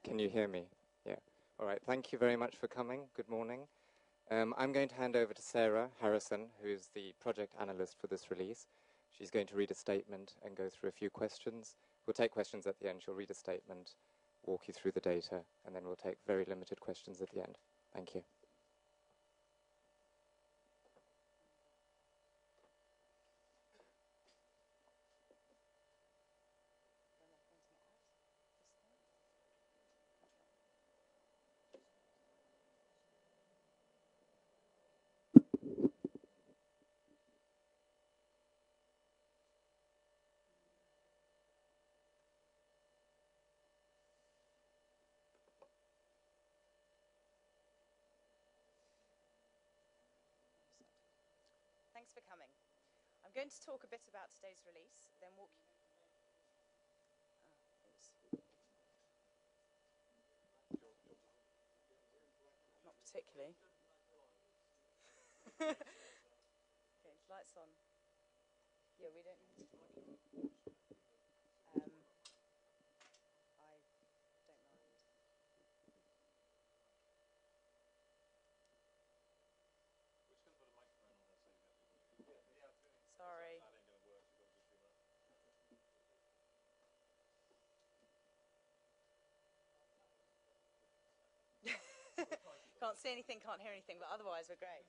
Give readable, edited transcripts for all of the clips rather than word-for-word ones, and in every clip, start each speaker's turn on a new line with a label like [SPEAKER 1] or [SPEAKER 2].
[SPEAKER 1] Can you hear me? Yeah. All right. Thank you very much for coming. Good morning. I'm going to hand over to Sarah Harrison, who is the project analyst for this release. She's going to read a statement and go through a few questions. We'll take questions at the end. She'll read a statement, walk you through the data, and then we'll take very limited questions at the end. Thank you.
[SPEAKER 2] Thanks for coming. I'm going to talk a bit about today's release, then walk you... Not particularly. Okay, lights on. Yeah, we don't need to... I don't mind. Sorry. Can't see anything, can't hear anything, but otherwise we're great.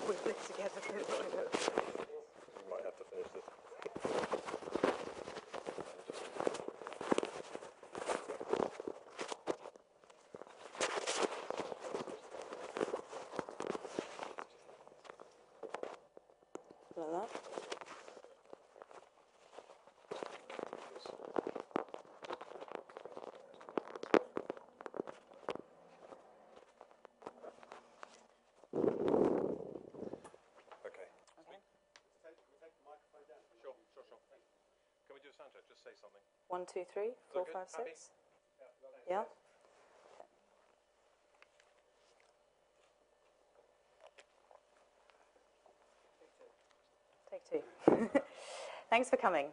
[SPEAKER 2] We've lived together for a while.
[SPEAKER 3] You might have to finish this.
[SPEAKER 2] Like that.
[SPEAKER 3] Can we do a sound check? Just say something.
[SPEAKER 2] 1, 2, 3, 4, 5, 6. Yeah. Take 2. Thanks for coming.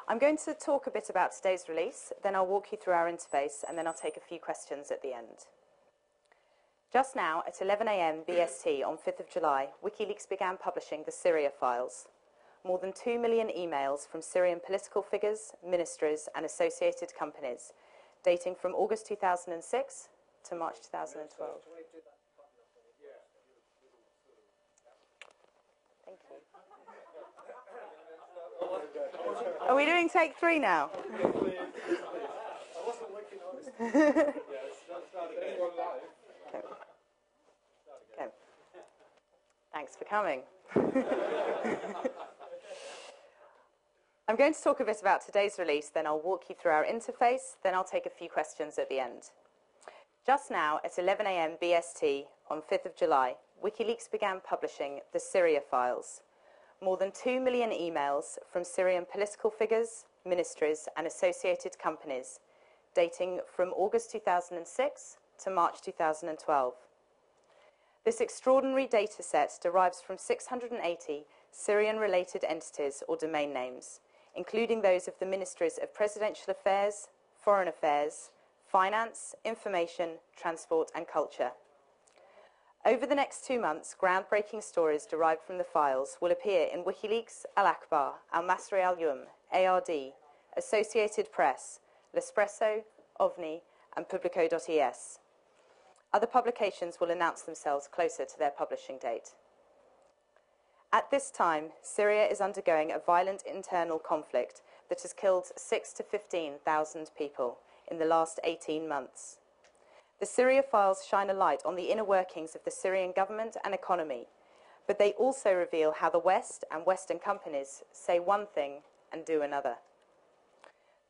[SPEAKER 2] I'm going to talk a bit about today's release, then I'll walk you through our interface, and then I'll take a few questions at the end. Just now, at 11 a.m. BST on 5th of July, WikiLeaks began publishing the Syria files. More than 2 million emails from Syrian political figures, ministries, and associated companies, dating from August 2006 to March 2012. Thank you. Are we doing take 3 now? Okay. Thanks for coming. I'm going to talk a bit about today's release, then I'll walk you through our interface, then I'll take a few questions at the end. Just now, at 11 a.m. BST on 5th of July, WikiLeaks began publishing the Syria files. More than 2 million emails from Syrian political figures, ministries, and associated companies, dating from August 2006 to March 2012. This extraordinary data set derives from 680 Syrian-related entities or domain names, including those of the Ministries of Presidential Affairs, Foreign Affairs, Finance, Information, Transport and Culture. Over the next 2 months, groundbreaking stories derived from the files will appear in WikiLeaks, al-Akhbar, Masry Al Youm, ARD, Associated Press, L'Espresso, Owni and Publico.es. Other publications will announce themselves closer to their publishing date. At this time, Syria is undergoing a violent internal conflict that has killed 6,000 to 15,000 people in the last 18 months. The Syria files shine a light on the inner workings of the Syrian government and economy, but they also reveal how the West and Western companies say one thing and do another.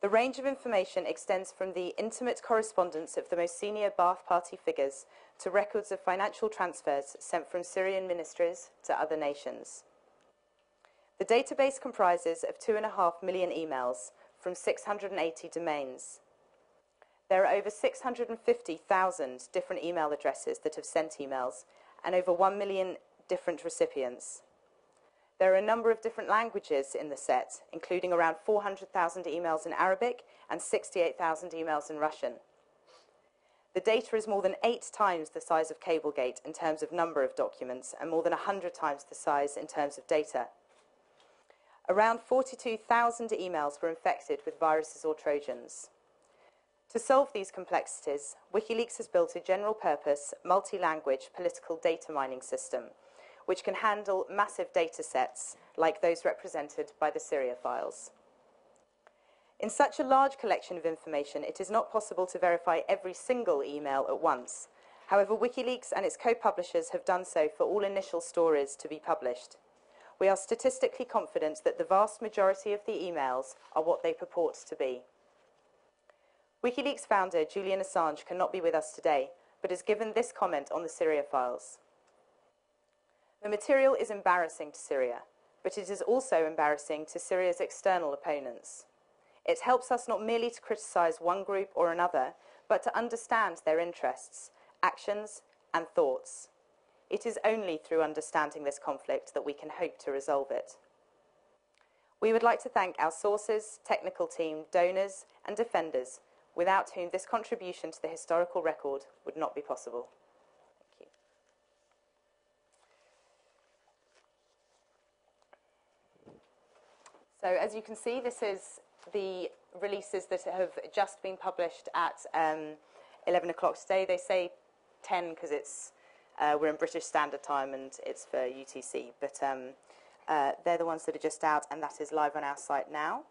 [SPEAKER 2] The range of information extends from the intimate correspondence of the most senior Ba'ath Party figures to records of financial transfers sent from Syrian ministries to other nations. The database comprises of 2.5 million emails from 680 domains. There are over 650,000 different email addresses that have sent emails and over 1 million different recipients. There are a number of different languages in the set, including around 400,000 emails in Arabic and 68,000 emails in Russian. The data is more than 8 times the size of Cablegate in terms of number of documents and more than 100 times the size in terms of data. Around 42,000 emails were infected with viruses or Trojans. To solve these complexities, WikiLeaks has built a general-purpose, multi-language political data mining system which can handle massive data sets like those represented by the Syria files. In such a large collection of information, it is not possible to verify every single email at once. However, WikiLeaks and its co-publishers have done so for all initial stories to be published. We are statistically confident that the vast majority of the emails are what they purport to be. WikiLeaks founder Julian Assange cannot be with us today, but has given this comment on the Syria files. The material is embarrassing to Syria, but it is also embarrassing to Syria's external opponents. It helps us not merely to criticise one group or another, but to understand their interests, actions, and thoughts. It is only through understanding this conflict that we can hope to resolve it. We would like to thank our sources, technical team, donors, and defenders, without whom this contribution to the historical record would not be possible. Thank you. So as you can see, this is the releases that have just been published at 11 o'clock today. They say 10 because it's we're in British Standard Time and it's for UTC, but they're the ones that are just out, and that is live on our site now.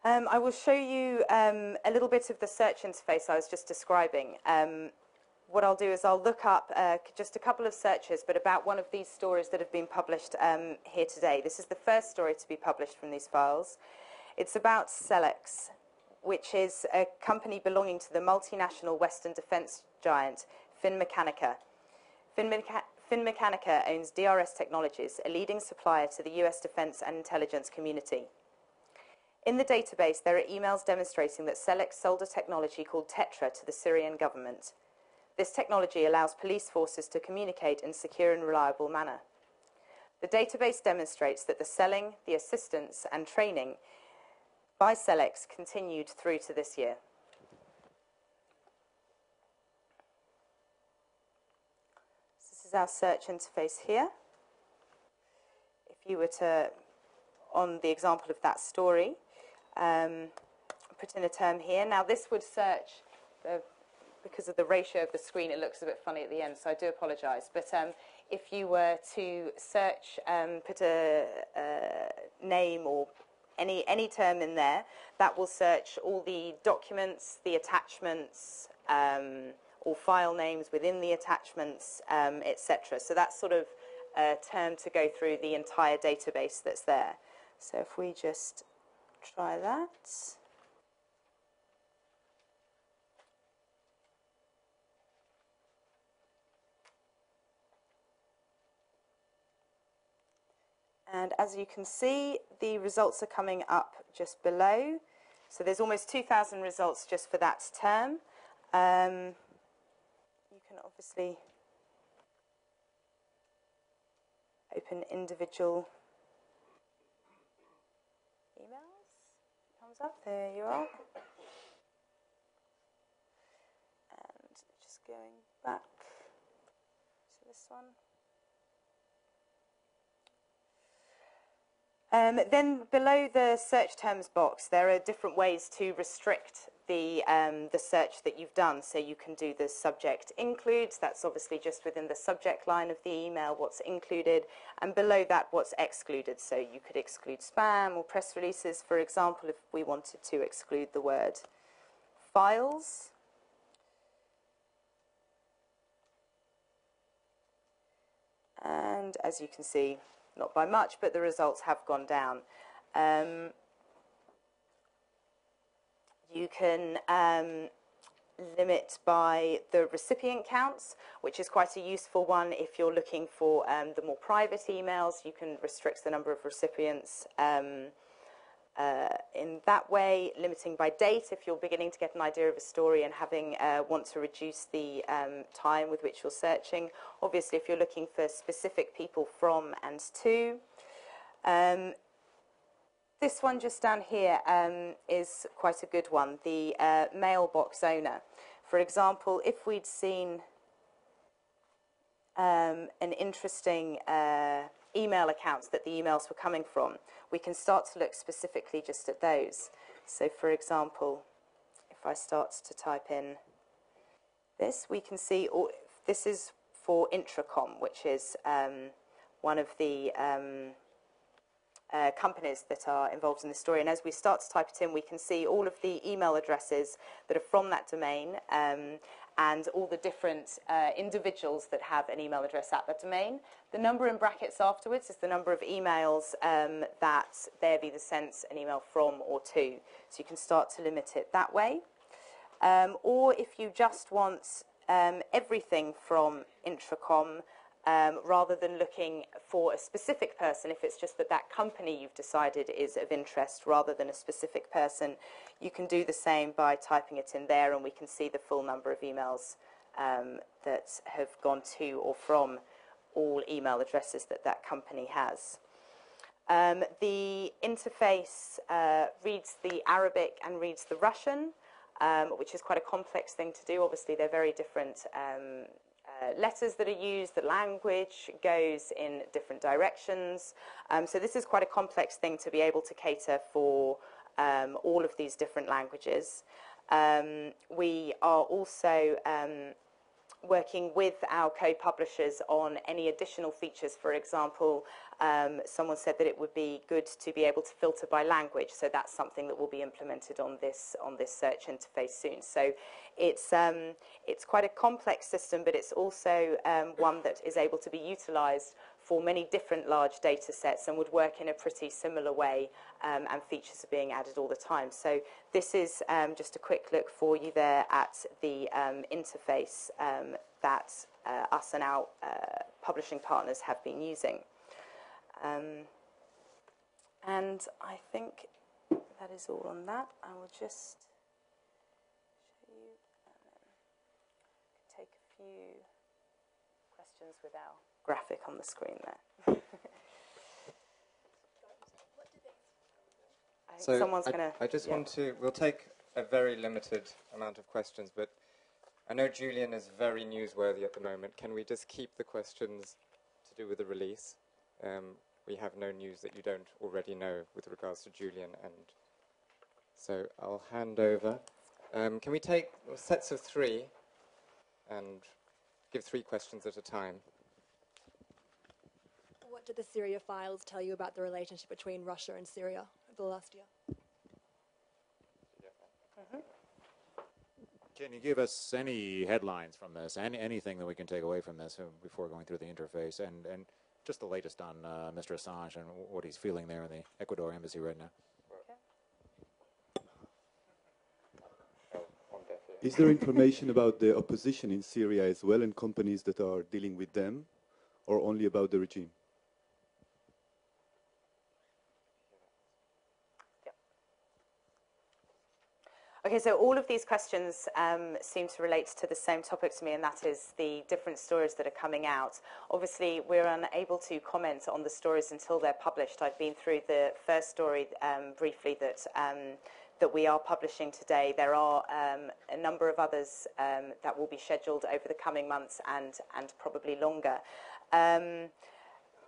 [SPEAKER 2] I will show you a little bit of the search interface I was just describing. What I'll do is I'll look up just a couple of searches, but about one of these stories that have been published here today. This is the first story to be published from these files. It's about Selex, which is a company belonging to the multinational Western defense giant Finmeccanica. Finmeccanica owns DRS Technologies, a leading supplier to the US defense and intelligence community. In the database, there are emails demonstrating that Selex sold a technology called Tetra to the Syrian government. This technology allows police forces to communicate in a secure and reliable manner. The database demonstrates that the selling, the assistance, and training by Selex continued through to this year. This is our search interface here. If you were to, on the example of that story, put in a term here. Now this would search, because of the ratio of the screen, it looks a bit funny at the end, so I do apologise. But if you were to search, put a name or any term in there, that will search all the documents, the attachments, or file names within the attachments, etc. So that's sort of a term to go through the entire database that's there. So if we just try that. And as you can see, the results are coming up just below. So there's almost 2,000 results just for that term. You can obviously open individual emails. Comes up, there you are. And just going back to this one. Then below the search terms box, there are different ways to restrict the search that you've done. So you can do the subject includes, that's obviously just within the subject line of the email, what's included, and below that, what's excluded. So you could exclude spam or press releases, for example, if we wanted to exclude the word files. And as you can see, not by much, but the results have gone down. You can limit by the recipient counts, which is quite a useful one if you're looking for the more private emails. You can restrict the number of recipients in that way, limiting by date if you're beginning to get an idea of a story and want to reduce the time with which you're searching. Obviously, if you're looking for specific people from and to. This one just down here is quite a good one, the mailbox owner. For example, if we'd seen an interesting email accounts that the emails were coming from, we can start to look specifically just at those. So for example, if I start to type in this, we can see, this is for Intracom, which is one of the companies that are involved in this story. And as we start to type it in, we can see all of the email addresses that are from that domain and all the different individuals that have an email address at that domain. The number in brackets afterwards is the number of emails that they've either sent an email from or to. So you can start to limit it that way. Or if you just want everything from Intracom, rather than looking for a specific person, if it's just that company you've decided is of interest rather than a specific person, you can do the same by typing it in there, and we can see the full number of emails that have gone to or from all email addresses that company has. The interface reads the Arabic and reads the Russian, which is quite a complex thing to do. Obviously, they're very different letters that are used, the language goes in different directions. So this is quite a complex thing to be able to cater for all of these different languages. We are also working with our co-publishers on any additional features. For example, someone said that it would be good to be able to filter by language, so that's something that will be implemented on this search interface soon. So it's quite a complex system, but it's also one that is able to be utilized for many different large data sets and would work in a pretty similar way, and features are being added all the time. So this is just a quick look for you there at the interface that us and our publishing partners have been using. And I think that is all on that. I will just show you and then take a few questions with our graphic on the screen there.
[SPEAKER 1] So
[SPEAKER 2] someone's going to...
[SPEAKER 1] I just want to, we'll take a very limited amount of questions, but I know Julian is very newsworthy at the moment. Can we just keep the questions to do with the release? We have no news that you don't already know with regards to Julian, and so I'll hand over. Can we take sets of 3 and give 3 questions at a time?
[SPEAKER 4] What did the Syria files tell you about the relationship between Russia and Syria over the last year?
[SPEAKER 5] Can you give us any headlines from this, anything that we can take away from this before going through the interface, and just the latest on Mr. Assange and what he's feeling there in the Ecuador embassy right now?
[SPEAKER 6] Is there information about the opposition in Syria as well and companies that are dealing with them, or only about the regime?
[SPEAKER 2] Okay, so all of these questions seem to relate to the same topic to me, and that is the different stories that are coming out. Obviously, we're unable to comment on the stories until they're published. I've been through the first story briefly that we are publishing today. There are a number of others that will be scheduled over the coming months and probably longer.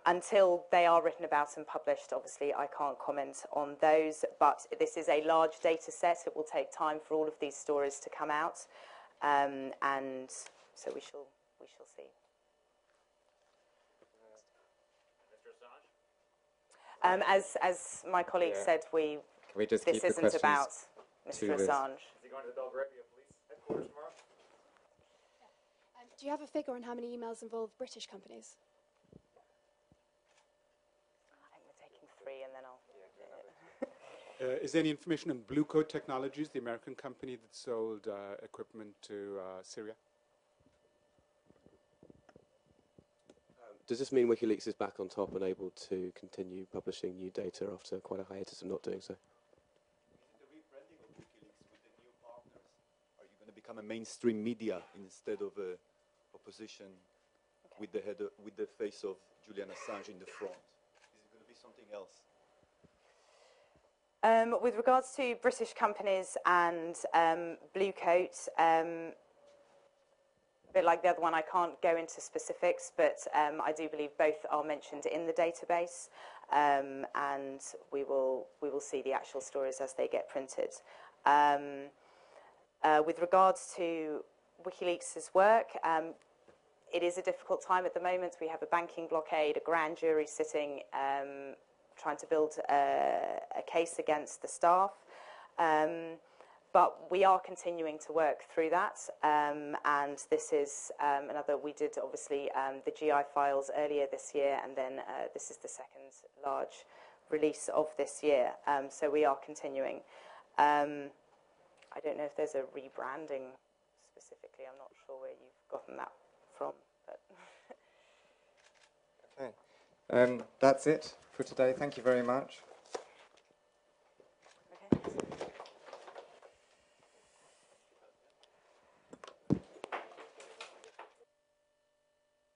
[SPEAKER 2] until they are written about and published, obviously, I can't comment on those. But this is a large data set. It will take time for all of these stories to come out, and so we shall see. As my colleague said,
[SPEAKER 1] Can we just
[SPEAKER 2] this
[SPEAKER 1] keep the
[SPEAKER 2] isn't about
[SPEAKER 1] to
[SPEAKER 2] Mr.
[SPEAKER 1] this?
[SPEAKER 2] Assange.
[SPEAKER 5] Is he going to the Belgravia police headquarters tomorrow?
[SPEAKER 4] Do you have a figure on how many emails involve British companies?
[SPEAKER 2] I think we're taking 3, and then I'll.
[SPEAKER 7] Is there any information on Blue Coat Technologies, the American company that sold equipment to Syria?
[SPEAKER 8] Does this mean WikiLeaks is back on top and able to continue publishing new data after quite a hiatus of not doing so?
[SPEAKER 6] The rebranding of WikiLeaks with the new partners, are you going to become a mainstream media instead of a opposition with the head with the face of Julian Assange in the front? Is it going to be something else?
[SPEAKER 2] With regards to British companies and Blue Coat, a bit like the other one, I can't go into specifics, but I do believe both are mentioned in the database, and we will see the actual stories as they get printed. With regards to WikiLeaks' work, it is a difficult time at the moment. We have a banking blockade, a grand jury sitting, trying to build a case against the staff. But we are continuing to work through that, and this is another. We did obviously the GI files earlier this year, and then this is the second large release of this year. So we are continuing. I don't know if there's a rebranding specifically. I'm not sure where you've gotten that from. But
[SPEAKER 1] Okay, that's it for today. Thank you very much.